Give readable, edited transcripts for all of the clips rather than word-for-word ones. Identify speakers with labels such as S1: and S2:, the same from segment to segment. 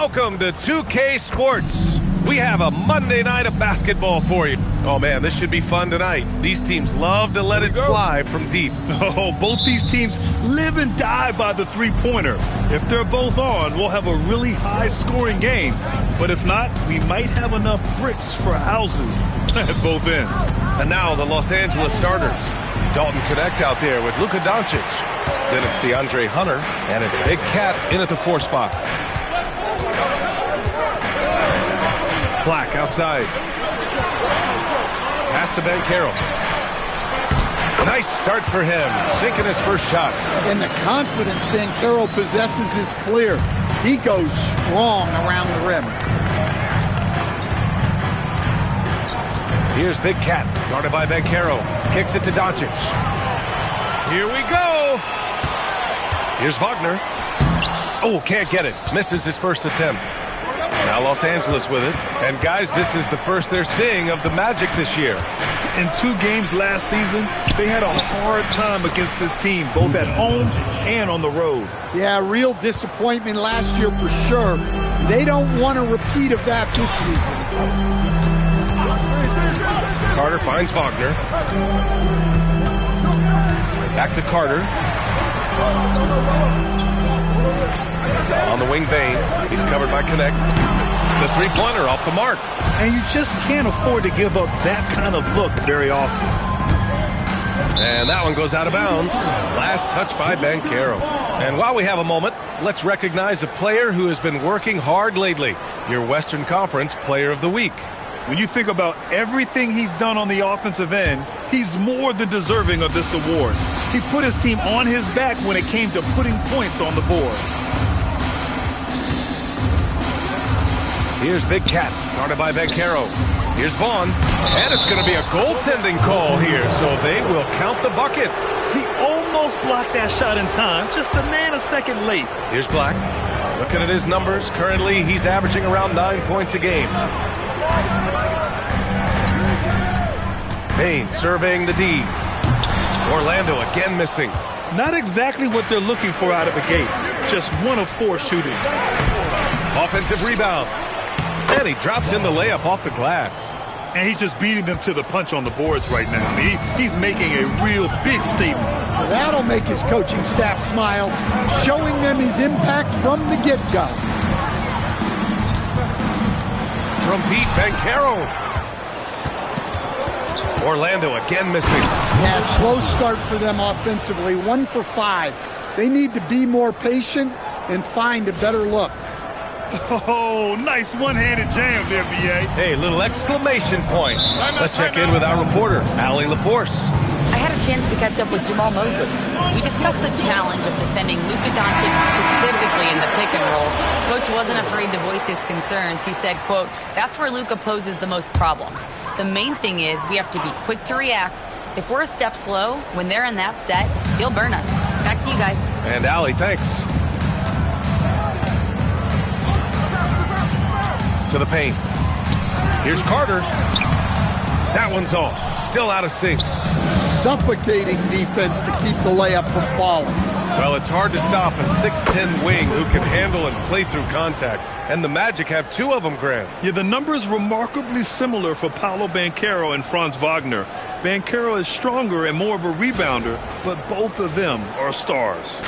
S1: Welcome to 2K Sports. We have a Monday night of basketball for you. Oh man, this should be fun tonight. These teams love to let it fly from deep.
S2: Oh, both these teams live and die by the three-pointer. If they're both on, we'll have a really high-scoring game. But if not, we might have enough bricks for houses at both ends.
S1: And now the Los Angeles starters. Dalton Connect out there with Luka Doncic. Then it's DeAndre Hunter, and it's Big Cat in at the 4 spot. Black outside. Pass to Mycareer. Nice start for him, sinking his first shot.
S3: And the confidence Mycareer possesses is clear. He goes strong around the rim.
S1: Here's Big Cat, guarded by Mycareer. Kicks it to Doncic. Here we go. Here's Wagner. Oh, can't get it. Misses his first attempt. Now Los Angeles with it. And guys, this is the first they're seeing of the Magic this year.
S2: In 2 games last season, they had a hard time against this team, both at home and on the road.
S3: Yeah, real disappointment last year for sure. They don't want a repeat of that this season.
S1: Carter finds Wagner. Back to Carter. On the wing, Bane. He's covered by Connect. The three-pointer off the mark.
S2: And you just can't afford to give up that kind of look very often.
S1: And that one goes out of bounds. Last touch by Mycareer. And while we have a moment, let's recognize a player who has been working hard lately. Your Western Conference Player of the Week.
S2: When you think about everything he's done on the offensive end, he's more than deserving of this award. He put his team on his back when it came to putting points on the board.
S1: Here's Big Cat, guarded by Mycareer. Here's Vaughn, and it's going to be a goaltending call here, so they will count the bucket.
S2: He almost blocked that shot in time, just a nanosecond late.
S1: Here's Black. Looking at his numbers, currently he's averaging around 9 points a game. Payne surveying the D. Orlando again missing.
S2: Not exactly what they're looking for out of the gates. Just 1 of 4 shooting.
S1: Offensive rebound. And he drops in the layup off the glass.
S2: And he's just beating them to the punch on the boards right now. He's making a real big statement.
S3: That'll make his coaching staff smile, showing them his impact from the get-go.
S1: From deep, Mycareer. Orlando again missing.
S3: Yeah, slow start for them offensively. 1 for 5. They need to be more patient and find a better look.
S2: Oh, nice one-handed jam there, B.A.
S1: Hey, little exclamation point. Let's check in with our reporter, Allie LaForce.
S4: I had a chance to catch up with Jamal Mosley. We discussed the challenge of defending Luka Doncic specifically in the pick and roll. Coach wasn't afraid to voice his concerns. He said, quote, "That's where Luka poses the most problems. The main thing is we have to be quick to react. If we're a step slow, when they're in that set, he'll burn us." Back to you guys.
S1: And Allie, thanks. To the paint. Here's Carter. That one's off. Still out of sync.
S3: Suffocating defense to keep the layup from falling.
S1: Well, it's hard to stop a 6'10 wing who can handle and play through contact. And the Magic have 2 of them, Grant.
S2: Yeah, the numbers remarkably similar for Paolo Mycareer and Franz Wagner. Mycareer is stronger and more of a rebounder, but both of them are stars.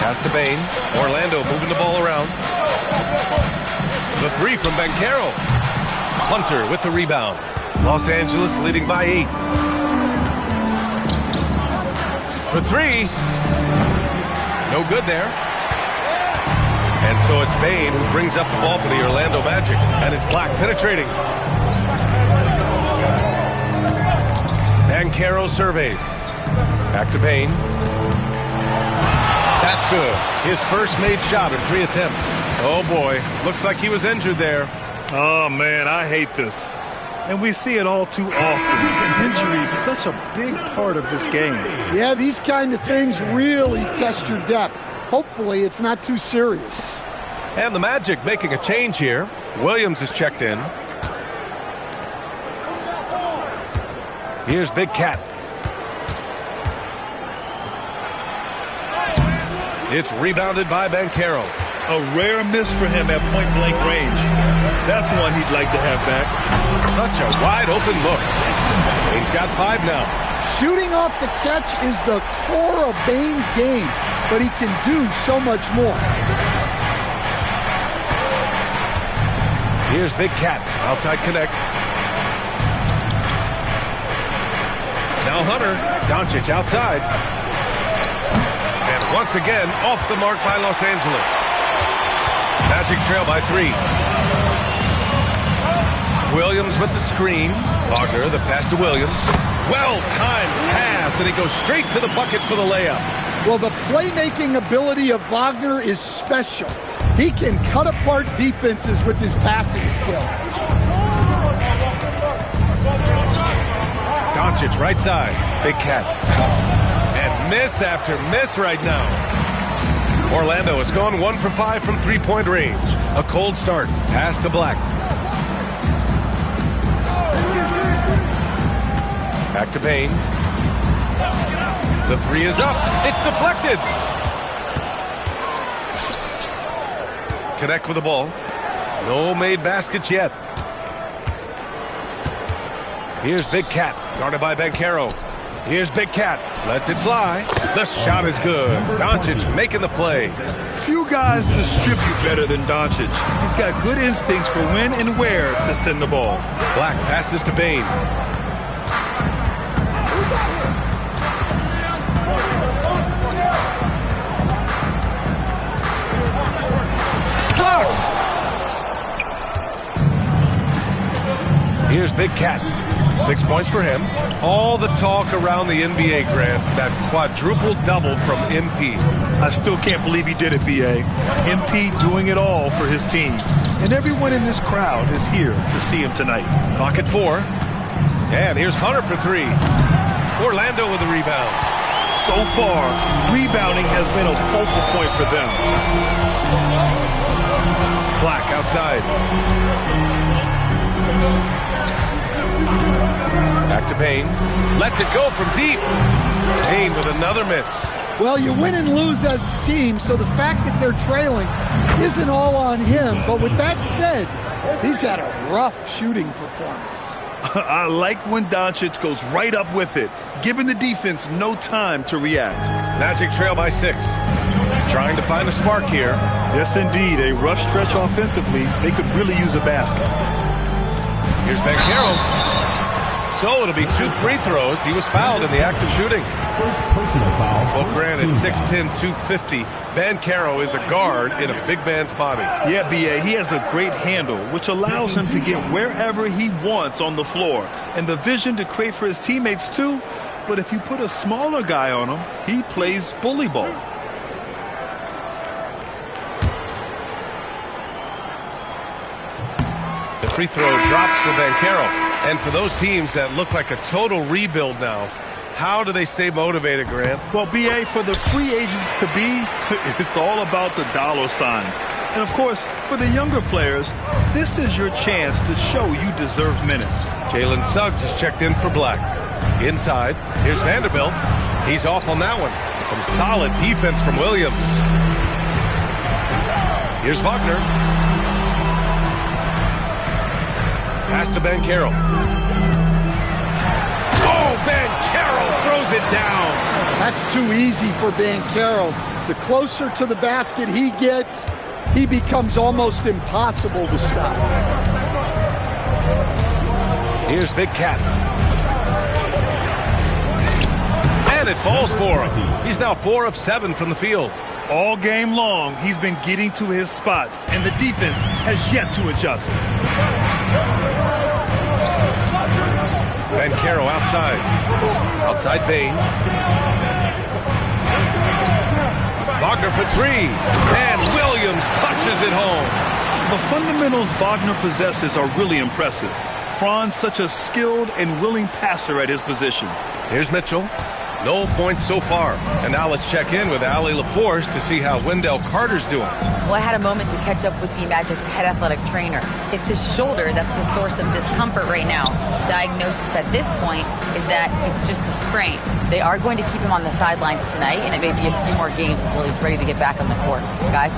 S1: Pass to Bane. Orlando moving the ball around. The 3 from Mycareer. Hunter with the rebound. Los Angeles leading by 8. For 3. No good there. And so it's Bane who brings up the ball for the Orlando Magic. And it's Black penetrating. Mycareer surveys. Back to Bane. That's good. His first made shot in 3 attempts. Oh boy, looks like he was injured there.
S2: Oh man, I hate this. And we see it all too often. Injury is such a big part of this game.
S3: Yeah, these kind of things really test your depth. Hopefully it's not too serious.
S1: And the Magic making a change here. Williams is checked in. Here's Big Cat. It's rebounded by Mycareer.
S2: A rare miss for him at point-blank range. That's one he'd like to have back.
S1: Such a wide-open look. He's got 5 now.
S3: Shooting off the catch is the core of Bain's game, but he can do so much more.
S1: Here's Big Cat, outside connect. Now Hunter, Doncic outside. And once again, off the mark by Los Angeles. Magic trail by 3. Williams with the screen. Wagner, the pass to Williams. Well-timed pass, and he goes straight to the bucket for the layup.
S3: Well, the playmaking ability of Wagner is special. He can cut apart defenses with his passing skills.
S1: Doncic right side. Big Cat. And miss after miss right now. Orlando has gone 1 for 5 from three-point range. A cold start. Pass to Black. Back to Bain. The 3 is up. It's deflected. Connect with the ball. No made baskets yet. Here's Big Cat, guarded by Mycareer. Here's Big Cat, lets it fly. The shot is good. Doncic making the play.
S2: Few guys distribute better than Doncic. He's got good instincts for when and where to send the ball.
S1: Black passes to Bain. Here's Big Cat. 6 points for him. All the talk around the NBA, Grant, that quadruple double from MP.
S2: I still can't believe he did it, B.A. MP doing it all for his team. And everyone in this crowd is here to see him tonight.
S1: Clock at 4. And here's Hunter for 3. Orlando with the rebound.
S2: So far, rebounding has been a focal point for them.
S1: Black outside. Back to Bain. Lets it go from deep. Bain with another miss.
S3: Well, you win and lose as a team, so the fact that they're trailing isn't all on him. But with that said, he's had a rough shooting performance.
S2: I like when Doncic goes right up with it, giving the defense no time to react.
S1: Magic trail by 6. Trying to find a spark here.
S2: Yes, indeed. A rough stretch offensively. They could really use a basket.
S1: Here's Mycareer. So it'll be 2 free throws. He was fouled in the act of shooting.
S5: First personal foul.
S1: Well, granted, 6'10", 250. Mycareer is a guard in a big man's body.
S2: Yeah, B.A., he has a great handle, which allows him to get wherever he wants on the floor. And the vision to create for his teammates, too. But if you put a smaller guy on him, he plays bully ball.
S1: The free throw drops for Mycareer. And for those teams that look like a total rebuild now, how do they stay motivated, Grant?
S2: Well, B.A., for the free agents to be, it's all about the dollar signs. And, of course, for the younger players, this is your chance to show you deserve minutes.
S1: Jalen Suggs is checked in for Black. Inside, here's Vanderbilt. He's off on that one. Some solid defense from Williams. Here's Wagner. Pass to Mycareer. Oh, Mycareer throws it down.
S3: That's too easy for Mycareer. The closer to the basket he gets, he becomes almost impossible to stop.
S1: Here's Big Cat. And it falls for him. He's now 4 of 7 from the field.
S2: All game long, he's been getting to his spots, and the defense has yet to adjust.
S1: Mycareer outside. Outside Bain. Wagner for 3. And Williams punches it home.
S2: The fundamentals Wagner possesses are really impressive. Franz such a skilled and willing passer at his position.
S1: Here's Mitchell. No points so far. And now let's check in with Allie LaForce to see how Wendell Carter's doing.
S4: Well, I had a moment to catch up with the Magic's head athletic trainer. It's his shoulder that's the source of discomfort right now. Diagnosis at this point is that it's just a sprain. They are going to keep him on the sidelines tonight, and it may be a few more games until he's ready to get back on the court. Guys?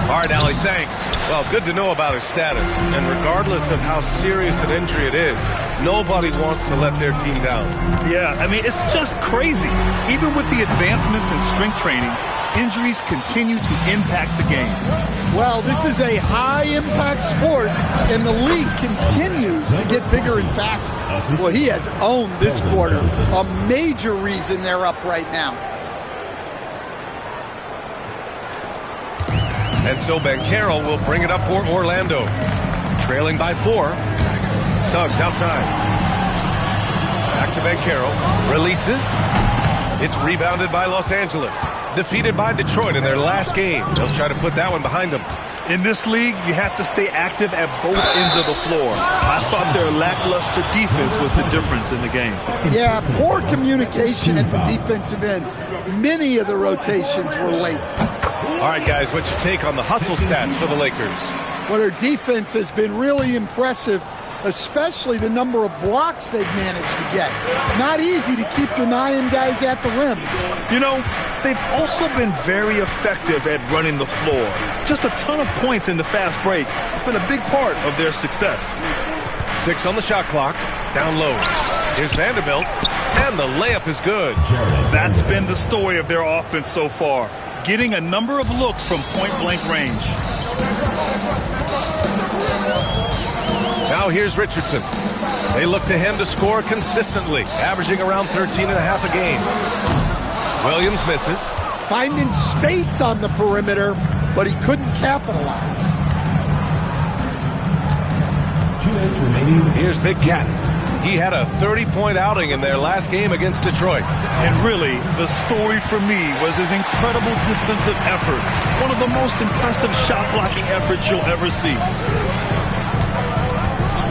S1: All right, Allie, thanks. Well, good to know about his status. And regardless of how serious an injury it is, nobody wants to let their team down.
S2: Yeah, I mean, it's just crazy. Even with the advancements in strength training, injuries continue to impact the game.
S3: Well, this is a high-impact sport, and the league continues to get bigger and faster. Well, he has owned this quarter, a major reason they're up right now.
S1: And so Mycareer will bring it up for Orlando. Trailing by 4. Suggs outside. Back to Mycareer. Releases. It's rebounded by Los Angeles. Defeated by Detroit in their last game. They'll try to put that one behind them.
S2: In this league, you have to stay active at both ends of the floor. I thought their lackluster defense was the difference in the game.
S3: Yeah, poor communication at the defensive end. Many of the rotations were late.
S1: All right, guys, what's your take on the hustle stats for the Lakers?
S3: Well, their defense has been really impressive, especially the number of blocks they've managed to get. It's not easy to keep denying guys at the rim.
S2: You know, they've also been very effective at running the floor. Just a ton of points in the fast break. It's been a big part of their success.
S1: 6 on the shot clock. Down low. Here's Vanderbilt, and the layup is good.
S2: That's been the story of their offense so far, getting a number of looks from point-blank range.
S1: Now here's Richardson. They look to him to score consistently, averaging around 13.5 a game. Williams misses.
S3: Finding space on the perimeter, but he couldn't capitalize.
S1: Here's Big Cat. He had a 30-point outing in their last game against Detroit.
S2: And really, the story for me was his incredible defensive effort. One of the most impressive shot-blocking efforts you'll ever see.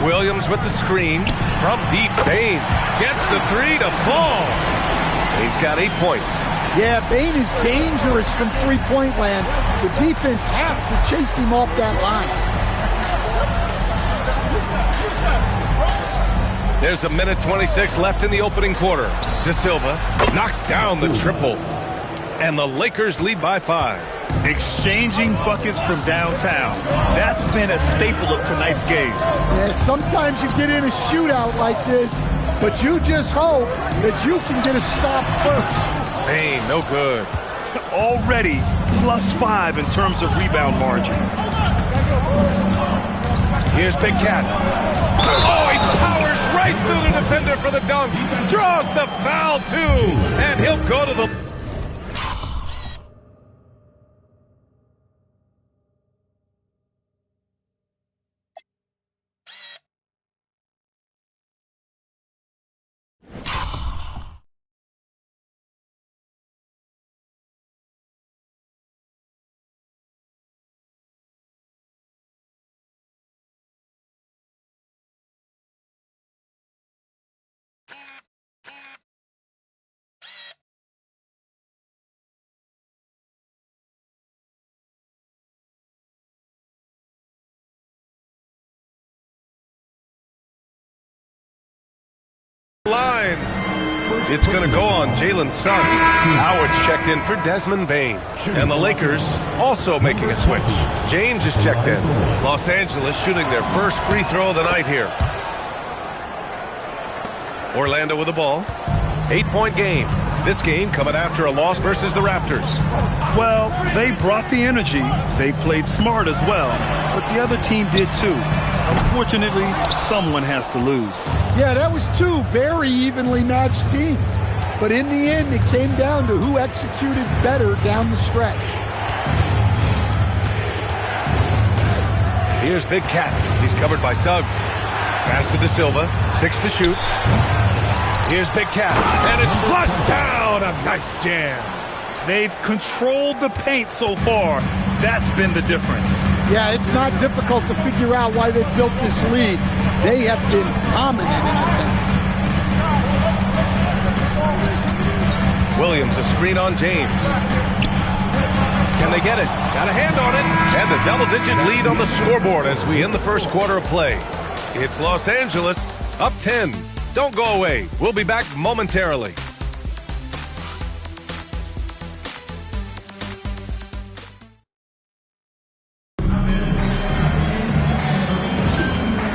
S1: Williams with the screen. From deep, Bain gets the 3 to fall. Bain's got 8 points.
S3: Yeah, Bain is dangerous from three-point land. The defense has to chase him off that line.
S1: There's a minute 26 left in the opening quarter. De Silva knocks down the triple. And the Lakers lead by 5.
S2: Exchanging buckets from downtown. That's been a staple of tonight's game.
S3: Yeah, sometimes you get in a shootout like this, but you just hope that you can get a stop first.
S1: Bain, no good.
S2: Already +5 in terms of rebound margin.
S1: Here's Big Cat. Oh, he powers right through the defender for the dunk. Draws the foul, too. And he'll go to the... line. It's going to go on Jalen Suggs. Howard's checked in for Desmond Bain. And the Lakers also making a switch. James is checked in. Los Angeles shooting their first free throw of the night here. Orlando with the ball. 8-point game. This game coming after a loss versus the Raptors.
S2: Well, they brought the energy. They played smart as well. But the other team did too. Unfortunately, someone has to lose.
S3: Yeah, that was 2 very evenly matched teams. But in the end, it came down to who executed better down the stretch.
S1: Here's Big Cat. He's covered by Suggs. Pass to De Silva. 6 to shoot. Here's Big Cat. And it's flushed down. A nice jam.
S2: They've controlled the paint so far. That's been the difference.
S3: Yeah, it's not difficult to figure out why they built this lead. They have been dominant in the paint.
S1: Williams, a screen on James. Can they get it? Got a hand on it. And the double-digit lead on the scoreboard as we end the first quarter of play. It's Los Angeles up 10. Don't go away. We'll be back momentarily.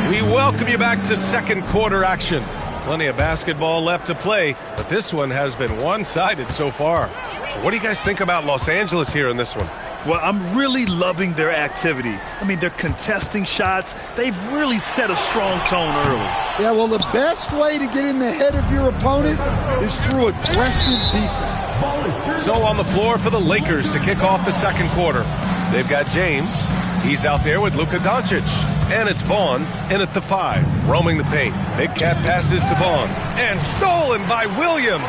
S1: We welcome you back to second quarter action. Plenty of basketball left to play, but this one has been one-sided so far. What do you guys think about Los Angeles here in this one?
S2: Well, I'm really loving their activity. I mean, they're contesting shots. They've really set a strong tone early.
S3: Yeah, well, the best way to get in the head of your opponent is through aggressive defense.
S1: So on the floor for the Lakers to kick off the second quarter. They've got James. He's out there with Luka Doncic. And it's Vaughn in at the 5, roaming the paint. Big Cat passes to Vaughn. And stolen by Williams.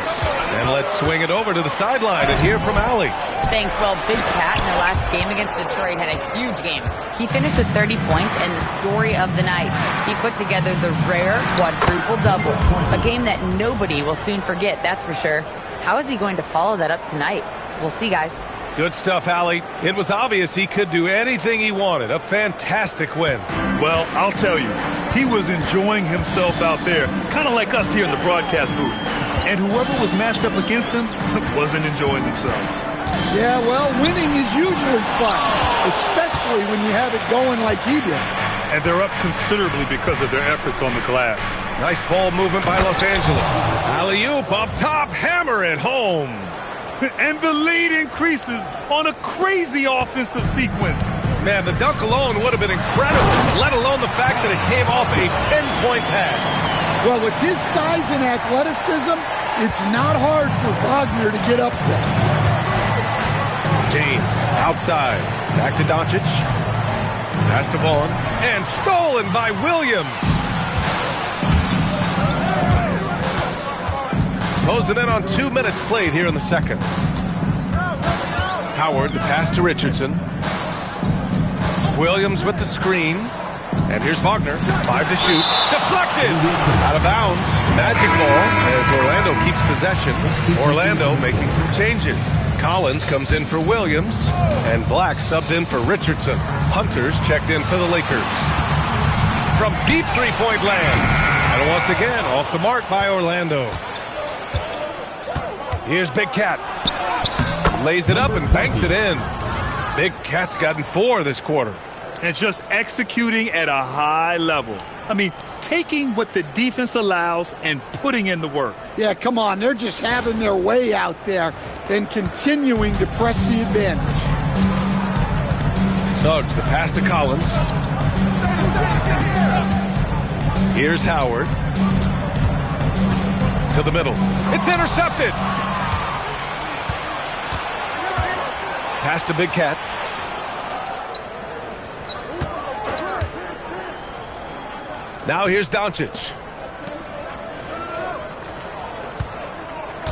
S1: And let's swing it over to the sideline and hear from Allie.
S4: Thanks. Well, Big Cat in their last game against Detroit had a huge game. He finished with 30 points and the story of the night. He put together the rare quadruple-double, a game that nobody will soon forget, that's for sure. How is he going to follow that up tonight? We'll see, guys.
S1: Good stuff, Allie. It was obvious he could do anything he wanted. A fantastic win.
S2: Well, I'll tell you, he was enjoying himself out there, kind of like us here in the broadcast booth. And whoever was matched up against him wasn't enjoying themselves.
S3: Yeah, well, winning is usually fun, especially when you have it going like he did.
S2: And they're up considerably because of their efforts on the glass.
S1: Nice ball movement by Los Angeles. Alley-oop up top, hammer it home.
S2: And the lead increases on a crazy offensive sequence.
S1: Man, the dunk alone would have been incredible, let alone the fact that it came off a pinpoint pass.
S3: Well, with his size and athleticism, it's not hard for Wagner to get up there.
S1: James, outside, back to Doncic. Pass to Vaughn, and stolen by Williams. Closing in on 2 minutes played here in the second. Howard, the pass to Richardson. Williams with the screen. And here's Wagner, 5 to shoot. Deflected! Out of bounds. Magic ball as Orlando keeps possession. Orlando making some changes. Collins comes in for Williams. And Black subbed in for Richardson. Hunter's checked in for the Lakers. From deep three-point land. And once again, off the mark by Orlando. Here's Big Cat. Lays it up and banks it in. Big Cat's gotten 4 this quarter.
S2: And just executing at a high level. I mean, taking what the defense allows and putting in the work.
S3: Yeah, come on. They're just having their way out there and continuing to press the advantage.
S1: Suggs, the pass to Collins. Here's Howard. To the middle. It's intercepted. Pass to Big Cat. Now here's Doncic.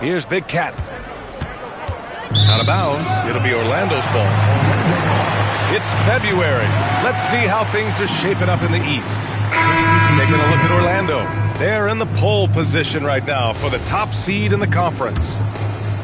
S1: Here's Big Cat. Out of bounds. It'll be Orlando's ball. It's February. Let's see how things are shaping up in the East. Taking a look at Orlando. They're in the pole position right now for the top seed in the conference.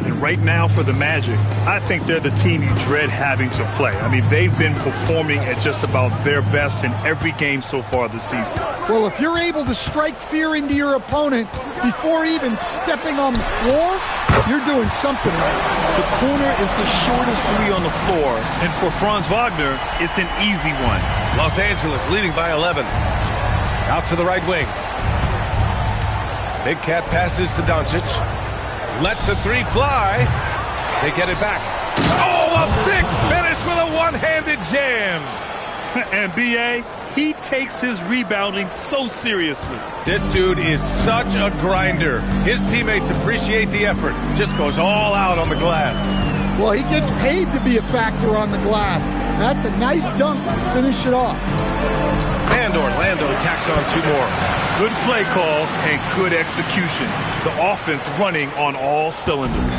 S2: And right now for the Magic, I think they're the team you dread having to play. I mean, they've been performing at just about their best in every game so far this season.
S3: Well, if you're able to strike fear into your opponent before even stepping on the floor, you're doing something right.
S2: The corner is the shortest 3 on the floor, and for Franz Wagner, it's an easy one.
S1: Los Angeles leading by 11. Out to the right wing. Big Cat passes to Doncic. Lets a 3 fly. They get it back. Oh, a big finish with a one-handed jam.
S2: And B.A., he takes his rebounding so seriously.
S1: This dude is such a grinder. His teammates appreciate the effort. Just goes all out on the glass.
S3: Well, he gets paid to be a factor on the glass. That's a nice dunk to finish it off.
S1: And Orlando tacks on 2 more.
S2: Good play call and good execution. The offense running on all cylinders.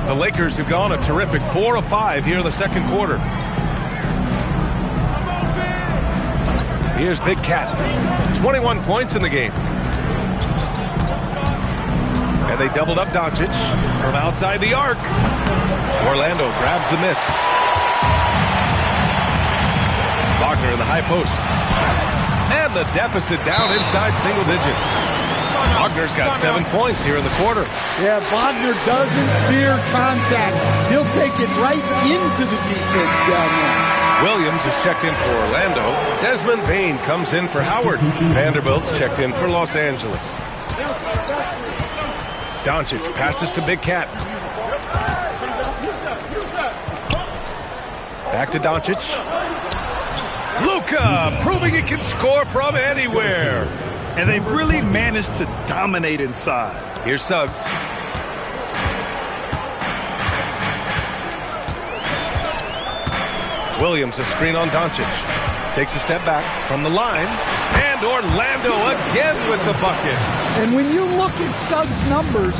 S1: The Lakers have gone a terrific 4 of 5 here in the second quarter. Here's Big Cat. 21 points in the game. And they doubled up Doncic from outside the arc. Orlando grabs the miss. Wagner in the high post. And the deficit down inside single digits. Wagner's got 7 points here in the quarter.
S3: Yeah, Wagner doesn't fear contact. He'll take it right into the defense down there.
S1: Williams is checked in for Orlando. Desmond Bane comes in for Howard. Vanderbilt's checked in for Los Angeles. Doncic passes to Big Cat. Back to Doncic. Luka proving he can score from anywhere.
S2: And they've really managed to dominate inside.
S1: Here's Suggs. Williams a screen on Doncic. Takes a step back from the line. And Orlando again with the bucket.
S3: And when you look at Suggs' numbers,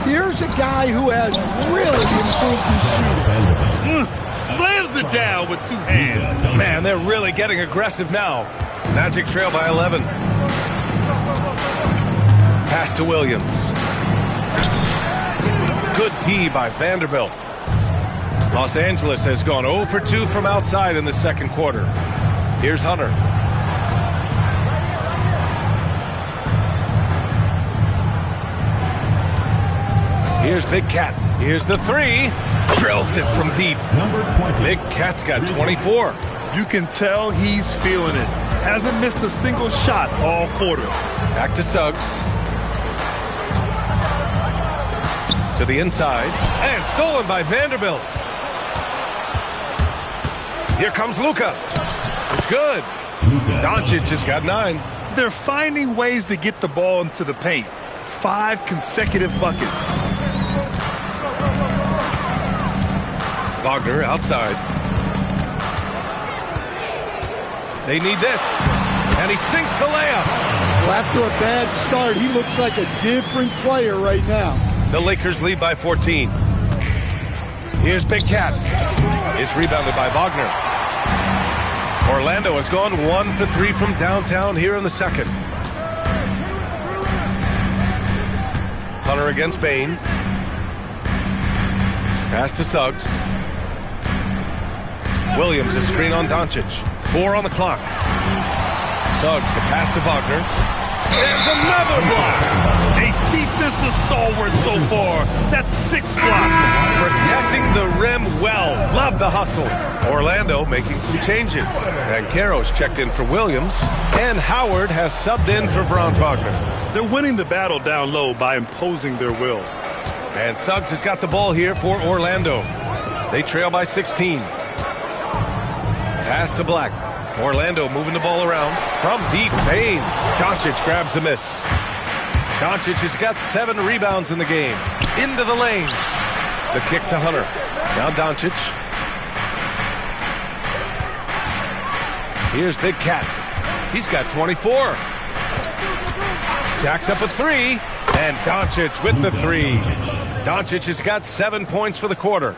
S3: here's a guy who has really improved his shooting.
S2: Slams it down with 2 hands.
S1: Man, they're really getting aggressive now. Magic trail by 11. Pass to Williams. Good D by Vanderbilt. Los Angeles has gone 0 for 2 from outside in the second quarter. Here's Hunter. Here's Big Cat. Here's the 3. Drills it from deep. Big Cat's got 24.
S2: You can tell he's feeling it. Hasn't missed a single shot all quarter.
S1: Back to Suggs. To the inside. And stolen by Vanderbilt. Here comes Luka. It's good. Doncic has got 9.
S2: They're finding ways to get the ball into the paint. 5 consecutive buckets.
S1: Wagner outside. They need this. And he sinks the layup.
S3: Well, after a bad start, he looks like a different player right now.
S1: The Lakers lead by 14. Here's Big Cat. It's rebounded by Wagner. Orlando has gone 1 for 3 from downtown here in the second. Hunter against Bane. Pass to Suggs. Williams a screen on Doncic. 4 on the clock. Suggs the pass to Wagner. There's another block.
S2: A defensive stalwart so far. That's 6 blocks.
S1: Protecting the rim well. Love the hustle. Orlando making some changes. Banchero's checked in for Williams. And Howard has subbed in for Franz Wagner.
S2: They're winning the battle down low by imposing their will.
S1: And Suggs has got the ball here for Orlando. They trail by 16. Pass to Black. Orlando moving the ball around. From deep, Bane. Doncic grabs the miss. Doncic has got 7 rebounds in the game. Into the lane. The kick to Hunter. Now Doncic. Here's Big Cat. He's got 24. Jacks up a 3. And Doncic with the 3. Doncic has got 7 points for the quarter.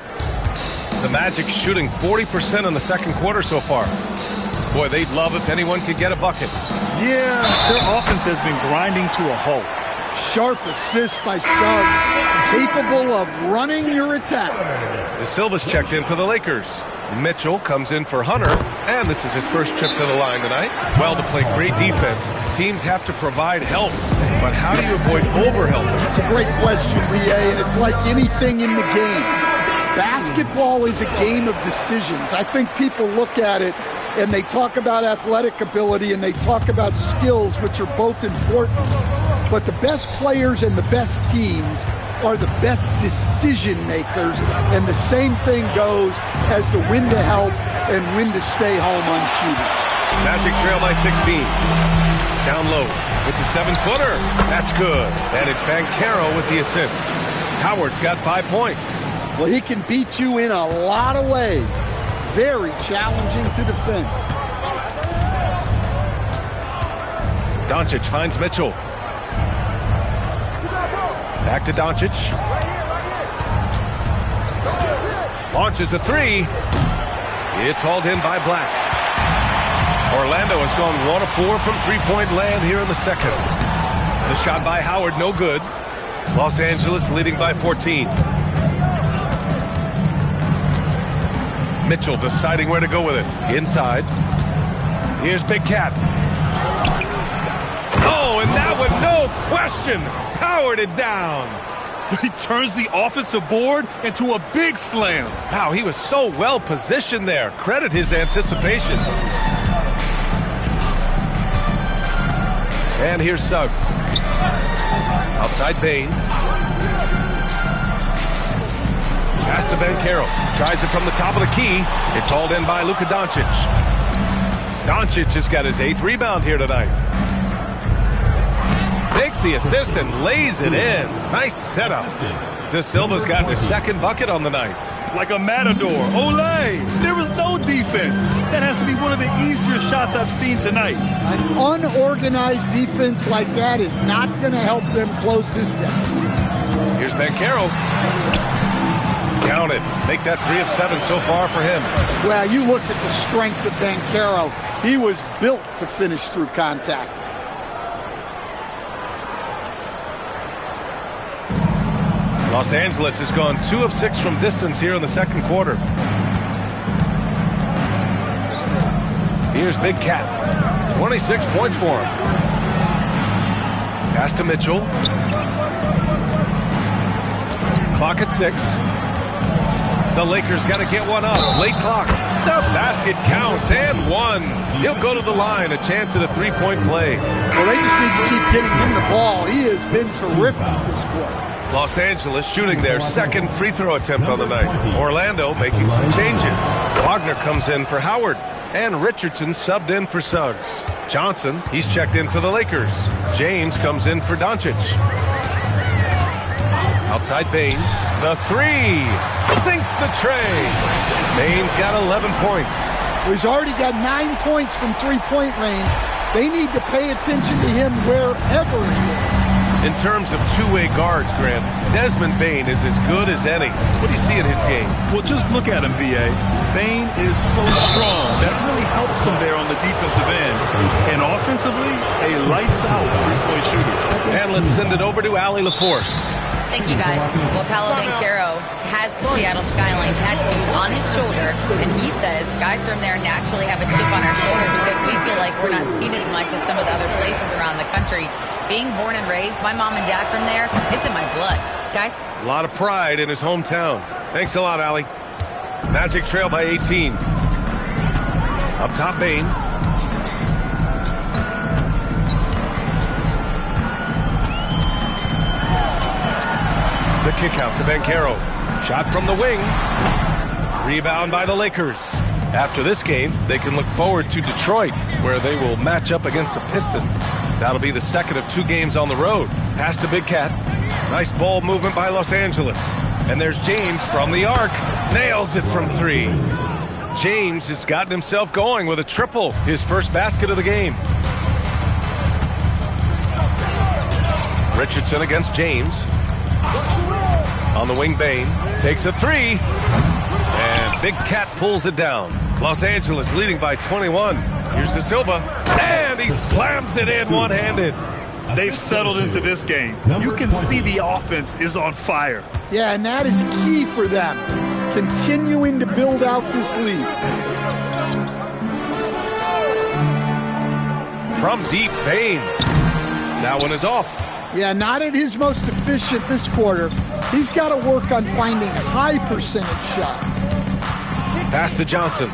S1: The Magic shooting 40% in the second quarter so far. Boy, they'd love if anyone could get a bucket.
S2: Yeah, their offense has been grinding to a halt.
S3: Sharp assist by Suggs, capable of running your attack.
S1: De Silva's checked in for the Lakers. Mitchell comes in for Hunter, and this is his first trip to the line tonight. Well, to play great defense, teams have to provide help. But how do you avoid overhelping?
S3: It's a great question, B.A., and it's like anything in the game. Basketball is a game of decisions. I think people look at it and they talk about athletic ability and they talk about skills, which are both important. But the best players and the best teams are the best decision makers, and the same thing goes as to when to help and when to stay home on shooting.
S1: Magic trail by 16. Down low with the 7-footer. That's good. And it's Banchero with the assist. Howard's got 5 points.
S3: Well, he can beat you in a lot of ways. Very challenging to defend.
S1: Doncic finds Mitchell. Back to Doncic. Launches a 3. It's hauled in by Black. Orlando has gone 1 of 4 from three-point land here in the second. The shot by Howard, no good. Los Angeles leading by 14. Mitchell deciding where to go with it. Inside. Here's Big Cat. Oh, and that one, no question, powered it down.
S2: He turns the offensive board into a big slam.
S1: Wow, he was so well positioned there. Credit his anticipation. And here's Suggs. Outside Bain. Pass to Mycareer. Tries it from the top of the key. It's hauled in by Luka Doncic. Doncic has got his 8th rebound here tonight. Takes the assist and lays it in. Nice setup. De Silva's gotten his 2nd bucket on the night.
S2: Like a matador. Olay! There was no defense. That has to be one of the easier shots I've seen tonight.
S3: An unorganized defense like that is not going to help them close this deficit.
S1: Here's Mycareer. Counted. Make that 3 of 7 so far for him.
S3: Well, you look at the strength of Mycareer. He was built to finish through contact.
S1: Los Angeles has gone 2 of 6 from distance here in the 2nd quarter. Here's Big Cat. 26 points for him. Pass to Mitchell. Clock at 6. The Lakers got to get one up. Late clock. The basket counts and one. He'll go to the line. A chance at a 3-point play.
S3: Well, they just need to keep getting him the ball. He has been terrific this quarter.
S1: Los Angeles shooting their 2nd free throw attempt on the night. Orlando making some changes. Wagner comes in for Howard. And Richardson subbed in for Suggs. Johnson, he's checked in for the Lakers. James comes in for Doncic. Outside Bain. The 3. Sinks the tray. Bain's got 11 points.
S3: He's already got 9 points from three-point range. They need to pay attention to him wherever he is.
S1: In terms of two-way guards, Grant, Desmond Bain is as good as any. What do you see in his game?
S2: Well, just look at him, B.A. Bain is so strong. That really helps him there on the defensive end. And offensively, a lights-out three-point shooter.
S1: And let's send it over to Allie LaForce.
S4: Thank you, guys. Well, Paolo Mycareer has the Seattle skyline tattooed on his shoulder, and he says guys from there naturally have a chip on our shoulder because we feel like we're not seen as much as some of the other places around the country. Being born and raised, my mom and dad from there, it's in my blood. Guys?
S1: A lot of pride in his hometown. Thanks a lot, Allie. Magic trail by 18. Up top, Bain. The kick out to Mycareer. Shot from the wing. Rebound by the Lakers. After this game, they can look forward to Detroit, where they will match up against the Pistons. That'll be the 2nd of 2 games on the road. Pass to Big Cat. Nice ball movement by Los Angeles. And there's James from the arc. Nails it from 3. James has gotten himself going with a triple. His first basket of the game. Richardson against James. On the wing, Bain takes a 3. And Big Cat pulls it down. Los Angeles leading by 21. Here's De Silva. And he slams it in one-handed.
S2: They've settled into this game. You can see the offense is on fire.
S3: Yeah, and that is key for them. Continuing to build out this lead.
S1: From deep, Bain. That one is off.
S3: Yeah, not at his most efficient this quarter. He's got to work on finding high percentage shots.
S1: Pass to Johnson.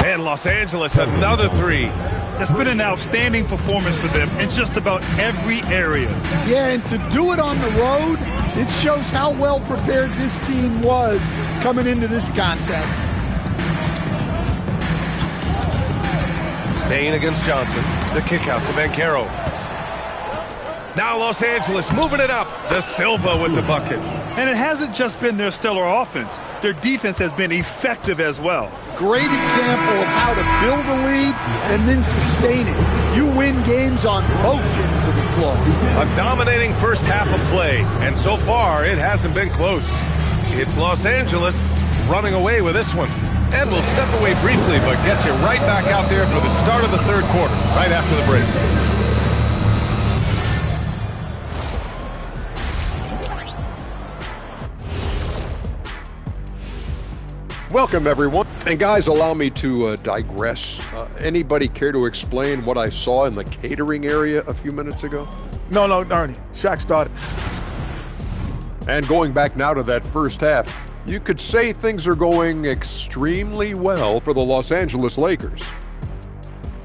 S1: And Los Angeles, another 3.
S2: That's been an outstanding performance for them in just about every area.
S3: Yeah, and to do it on the road, it shows how well prepared this team was coming into this contest.
S1: Bain against Johnson. The kick out to Mycareer. Now Los Angeles moving it up. De Silva with the bucket.
S2: And it hasn't just been their stellar offense. Their defense has been effective as well.
S3: Great example of how to build a lead and then sustain it. You win games on both ends of the floor.
S1: A dominating first half of play, and so far it hasn't been close. It's Los Angeles running away with this one. And we'll step away briefly, but get you right back out there for the start of the 3rd quarter, right after the break.
S5: Welcome, everyone. And guys, allow me to digress. Anybody care to explain what I saw in the catering area a few minutes ago?
S6: No, Ernie. Shaq started.
S5: And going back now to that first half, you could say things are going extremely well for the Los Angeles Lakers.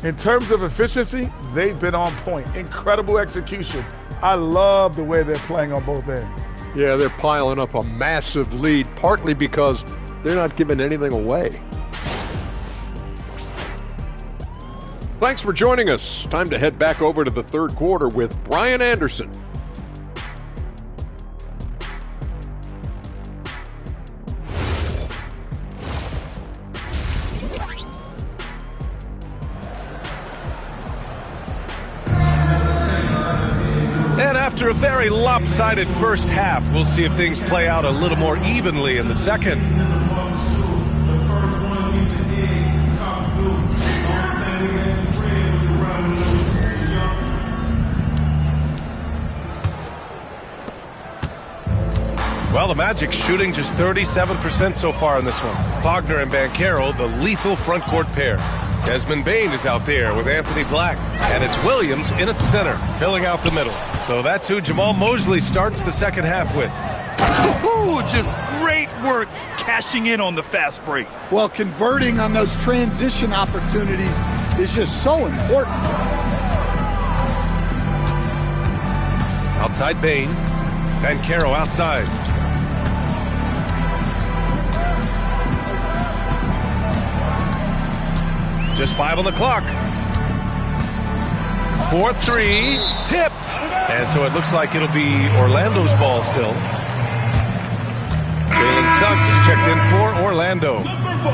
S6: In terms of efficiency, they've been on point. Incredible execution. I love the way they're playing on both ends.
S5: Yeah, they're piling up a massive lead, partly because they're not giving anything away. Thanks for joining us. Time to head back over to the third quarter with Brian Anderson.
S1: And after a very lopsided first half, we'll see if things play out a little more evenly in the second. Well, the Magic's shooting just 37% so far in this one. Wagner and Banchero, the lethal front court pair. Desmond Bane is out there with Anthony Black. And it's Williams in at center, filling out the middle. So that's who Jamal Mosley starts the second half with.
S2: Ooh, just great work cashing in on the fast break.
S3: Well, converting on those transition opportunities is just so important.
S1: Outside Bane. Banchero outside. Just 5 on the clock. 4-3, tipped. And so it looks like it'll be Orlando's ball still. Jalen Suggs is checked in for Orlando.
S7: Number 4,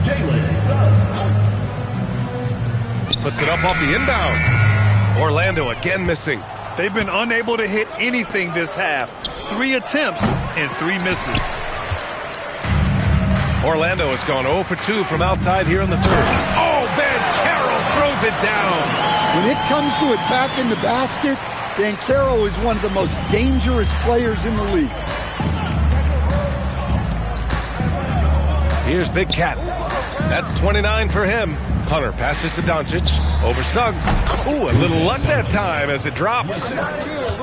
S7: Jalen Suggs.
S1: Puts it up off the inbound. Orlando again missing.
S2: They've been unable to hit anything this half. 3 attempts and 3 misses.
S1: Orlando has gone 0 for 2 from outside here in the third. Oh, Banchero throws it down.
S3: When it comes to attacking the basket, Banchero is one of the most dangerous players in the league.
S1: Here's Big Cat. That's 29 for him. Hunter passes to Doncic. Over Suggs. Ooh, a little luck that time as it drops.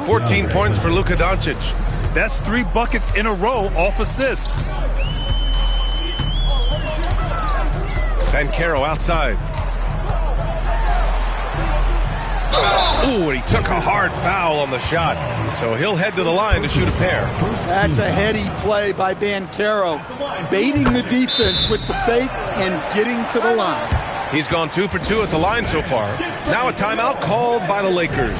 S1: 14 points for Luka Doncic.
S2: That's 3 buckets in a row off assist.
S1: Banchero outside. Ooh, and he took a hard foul on the shot. So he'll head to the line to shoot a pair.
S3: That's a heady play by Banchero, baiting the defense with the fake and getting to the line.
S1: He's gone 2 for 2 at the line so far. Now a timeout called by the Lakers.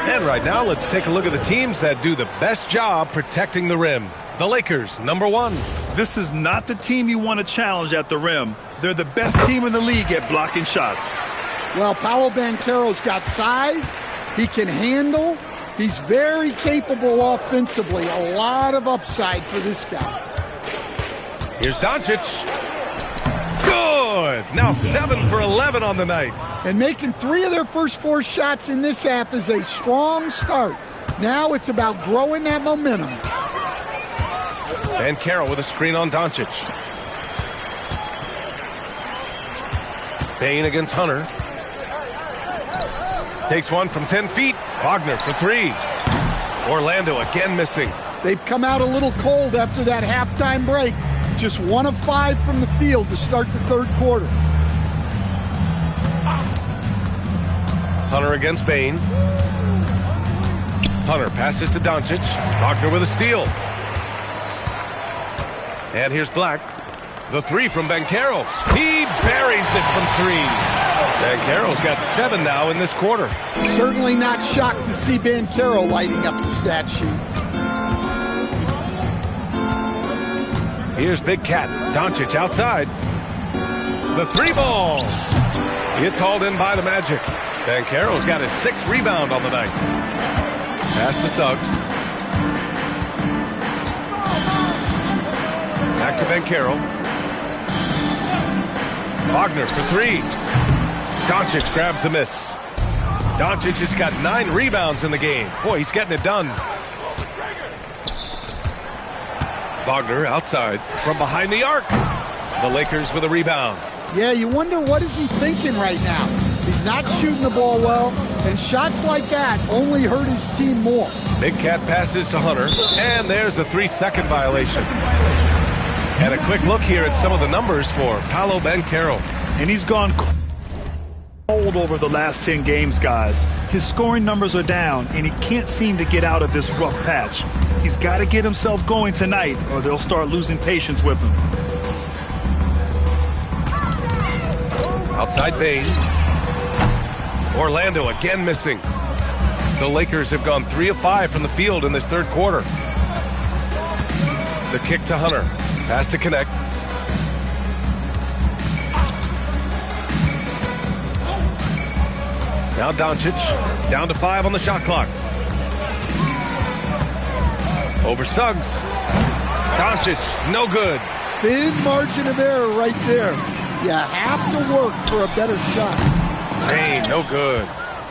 S1: And right now, let's take a look at the teams that do the best job protecting the rim. The Lakers, number 1.
S2: This is not the team you want to challenge at the rim. They're the best team in the league at blocking shots.
S3: Well, Paolo Banchero's got size. He can handle. He's very capable offensively. A lot of upside for this guy.
S1: Here's Doncic. Good. Now 7 for 11 on the night.
S3: And making 3 of their first 4 shots in this half is a strong start. Now it's about growing that momentum.
S1: Banchero with a screen on Doncic. Bane against Hunter. Takes one from 10 feet. Wagner for 3. Orlando again missing.
S3: They've come out a little cold after that halftime break. Just 1 of 5 from the field to start the third quarter.
S1: Hunter against Bane. Hunter passes to Doncic. Wagner with a steal. And here's Black. The 3 from Banchero. He buries it from 3. Banchero's got 7 now in this quarter.
S3: Certainly not shocked to see Banchero lighting up the stat sheet.
S1: Here's Big Cat. Doncic outside. The 3 ball. It's hauled in by the Magic. Banchero's got his 6th rebound on the night. Pass to Suggs. Back to Banchero. Wagner for 3. Doncic grabs the miss. Doncic has got 9 rebounds in the game. Boy, he's getting it done. Wagner outside from behind the arc. The Lakers with a rebound.
S3: Yeah, you wonder what is he thinking right now. He's not shooting the ball well, and shots like that only hurt his team more.
S1: Big Cat passes to Hunter, and there's a 3-second violation. And a quick look here at some of the numbers for Paolo Banchero.
S2: And he's gone cold over the last 10 games, guys. His scoring numbers are down, and he can't seem to get out of this rough patch. He's got to get himself going tonight, or they'll start losing patience with him.
S1: Outside Bain. Orlando again missing. The Lakers have gone 3 of 5 from the field in this third quarter. The kick to Hunter. Pass to connect. Now Doncic, down to 5 on the shot clock. Over Suggs. Doncic, no good.
S3: Thin margin of error right there. You have to work for a better shot.
S1: Bain, no good.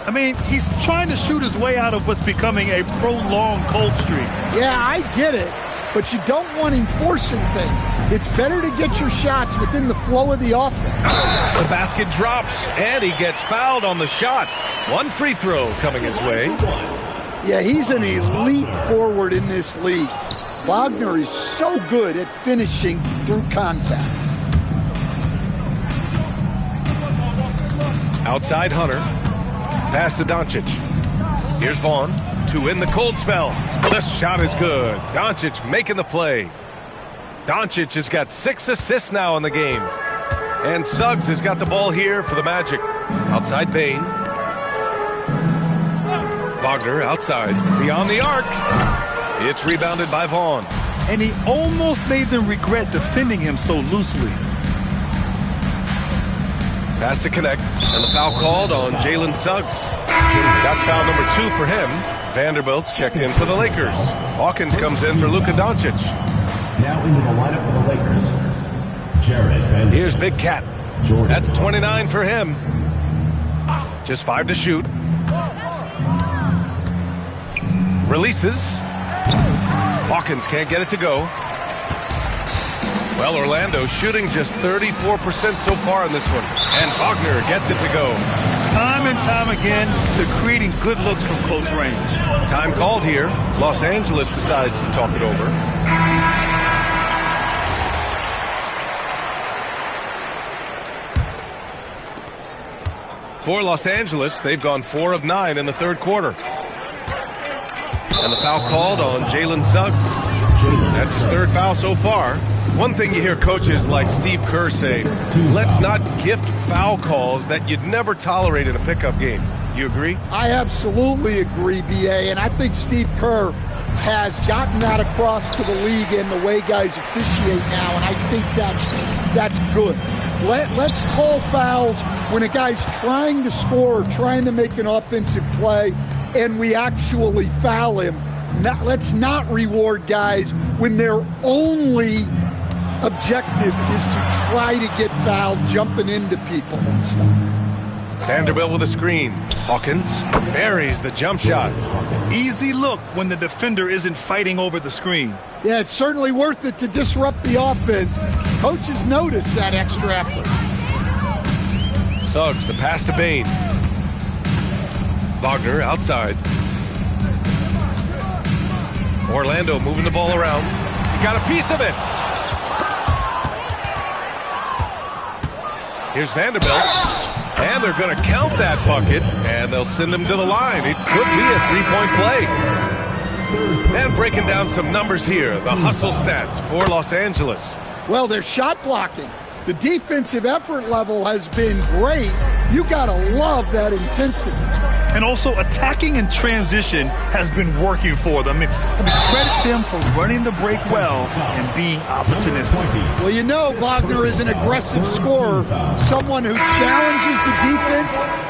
S2: I mean, he's trying to shoot his way out of what's becoming a prolonged cold streak.
S3: Yeah, I get it, but you don't want him forcing things. It's better to get your shots within the flow of the offense.
S1: The basket drops, and he gets fouled on the shot. One free throw coming his way.
S3: Yeah, he's an elite forward in this league. Wagner is so good at finishing through contact.
S1: Outside Hunter. Pass to Doncic. Here's Vaughn to end the cold spell. The shot is good. Doncic making the play. Doncic has got 6 assists now in the game. And Suggs has got the ball here for the Magic. Outside Bain. Wagner outside. Beyond the arc. It's rebounded by Vaughn.
S2: And he almost made them regret defending him so loosely.
S1: Pass to connect, and the foul called on Jalen Suggs. That's foul number 2 for him. Vanderbilt's checked in for the Lakers. Hawkins comes in for Luka Doncic.
S7: Now into the lineup for the Lakers. Jared Vanderbilt.
S1: Here's Big Cat. That's 29 for him. Just 5 to shoot. Releases. Hawkins can't get it to go. Well, Orlando shooting just 34% so far in this one. And Wagner gets it to go.
S2: Time and time again, they're creating good looks from close range.
S1: Time called here. Los Angeles decides to talk it over. For Los Angeles, they've gone 4 of 9 in the third quarter. And the foul called on Jalen Suggs. That's his 3rd foul so far. One thing you hear coaches like Steve Kerr say, let's not gift foul calls that you'd never tolerate in a pickup game. Do you agree?
S3: I absolutely agree, B.A., and I think Steve Kerr has gotten that across to the league and the way guys officiate now, and I think that's good. Let's call fouls when a guy's trying to score or trying to make an offensive play and we actually foul him. Let's not reward guys when their only objective is to try to get fouled, jumping into people and stuff.
S1: Vanderbilt with a screen. Hawkins buries the jump shot.
S2: Easy look when the defender isn't fighting over the screen.
S3: Yeah, it's certainly worth it to disrupt the offense. Coaches notice that extra effort.
S1: Suggs, the pass to Bain. Wagner outside. Orlando moving the ball around. He got a piece of it. Here's Vanderbilt. And they're going to count that bucket, and they'll send him to the line. It could be a three-point play. And breaking down some numbers here, the hustle stats for Los Angeles.
S3: Well, they're shot blocking. The defensive effort level has been great. You got to love that intensity.
S2: And also attacking in transition has been working for them. I mean, credit them for running the break well and being opportunistic.
S3: Well, you know Wagner is an aggressive scorer, someone who challenges the defense.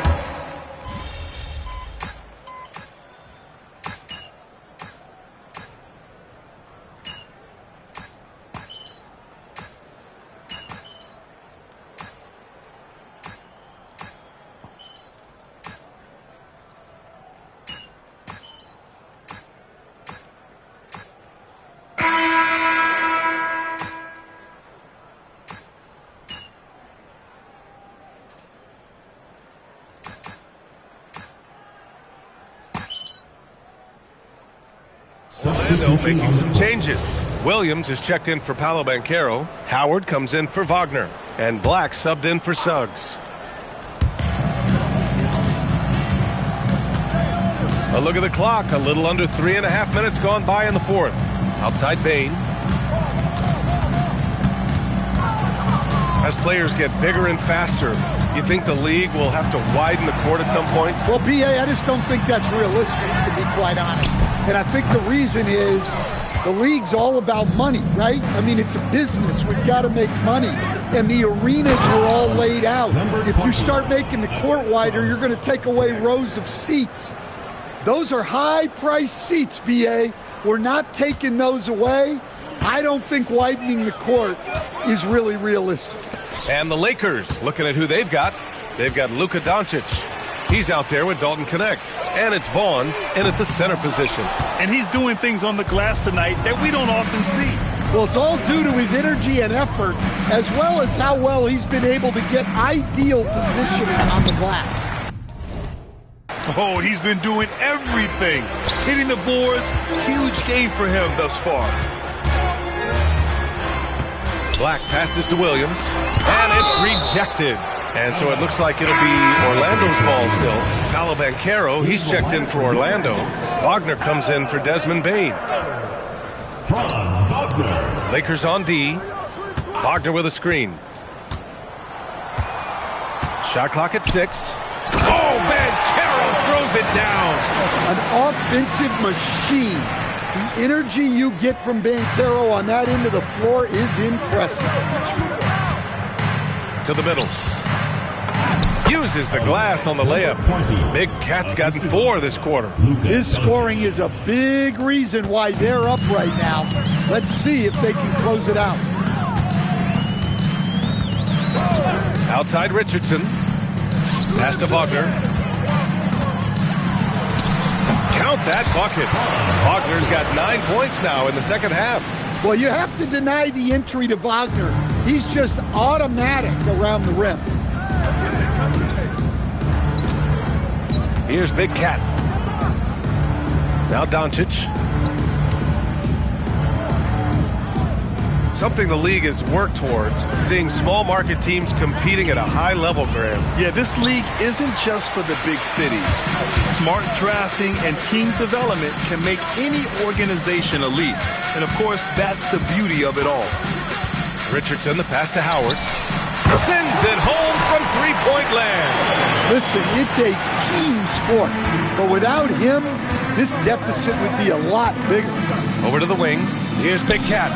S1: Orlando making some changes. Williams is checked in for Paolo Banchero. Howard comes in for Wagner. And Black subbed in for Suggs. A look at the clock. A little under 3.5 minutes gone by in the fourth. Outside Bain. As players get bigger and faster, you think the league will have to widen the court at some point?
S3: Well, B.A., I just don't think that's realistic, to be quite honest. And I think the reason is the league's all about money, right? I mean, it's a business. We've got to make money. And the arenas were all laid out. If you start making the court wider, you're going to take away rows of seats. Those are high-priced seats, B.A. We're not taking those away. I don't think widening the court is really realistic.
S1: And the Lakers, looking at who they've got. They've got Luka Doncic. He's out there with Dalton Connect. And it's Vaughn in at the center position.
S2: And he's doing things on the glass tonight that we don't often see.
S3: Well, it's all due to his energy and effort, as well as how well he's been able to get ideal positioning on the glass.
S2: Oh, he's been doing everything. Hitting the boards, huge game for him thus far.
S1: Black passes to Williams, and it's rejected. And so it looks like it'll be Orlando's ball still. Paolo Banchero, he's checked in for Orlando. Wagner comes in for Desmond Bain.
S7: Franz Wagner.
S1: Lakers on D. Wagner with a screen. Shot clock at 6. Oh, Banchero throws it down.
S3: An offensive machine. The energy you get from Banchero on that end of the floor is impressive.
S1: To the middle. Uses the glass on the layup. Big Cat's gotten 4 this quarter.
S3: His scoring is a big reason why they're up right now. Let's see if they can close it out.
S1: Outside Richardson. Pass to Wagner. Count that bucket. Wagner's got 9 points now in the second half.
S3: Well, you have to deny the entry to Wagner. He's just automatic around the rim.
S1: Here's Big Cat. Now Doncic. Something the league has worked towards, seeing small market teams competing at a high level, Graham.
S2: Yeah, this league isn't just for the big cities. Smart drafting and team development can make any organization elite. And of course, that's the beauty of it all.
S1: Richardson, the pass to Howard. Sends it home from three-point land.
S3: Listen, it's a team sport, but without him, this deficit would be a lot bigger.
S1: Over to the wing. Here's Big Cat.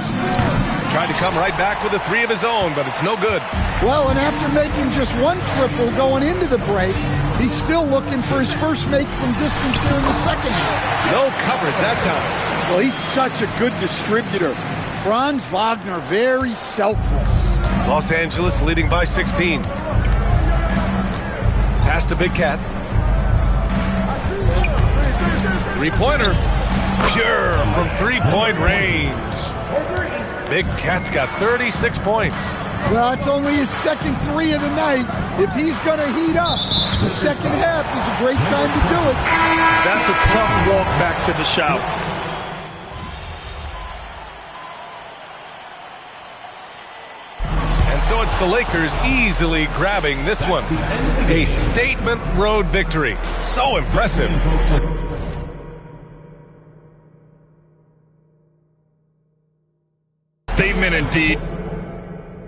S1: Tried to come right back with a 3 of his own, but it's no good.
S3: Well, and after making just 1 triple going into the break, he's still looking for his first make from distance here in the second half.
S1: No coverage that time.
S3: Well, he's such a good distributor. Franz Wagner, very selfless.
S1: Los Angeles leading by 16. Pass to Big Cat. Three-pointer. Pure from three-point range. Big Cat's got 36 points.
S3: Well, it's only his second 3 of the night. If he's going to heat up, the second half is a great time to do it.
S2: That's a tough walk back to the shout.
S1: And so it's the Lakers easily grabbing this one. A statement road victory. So impressive.
S2: Statement indeed.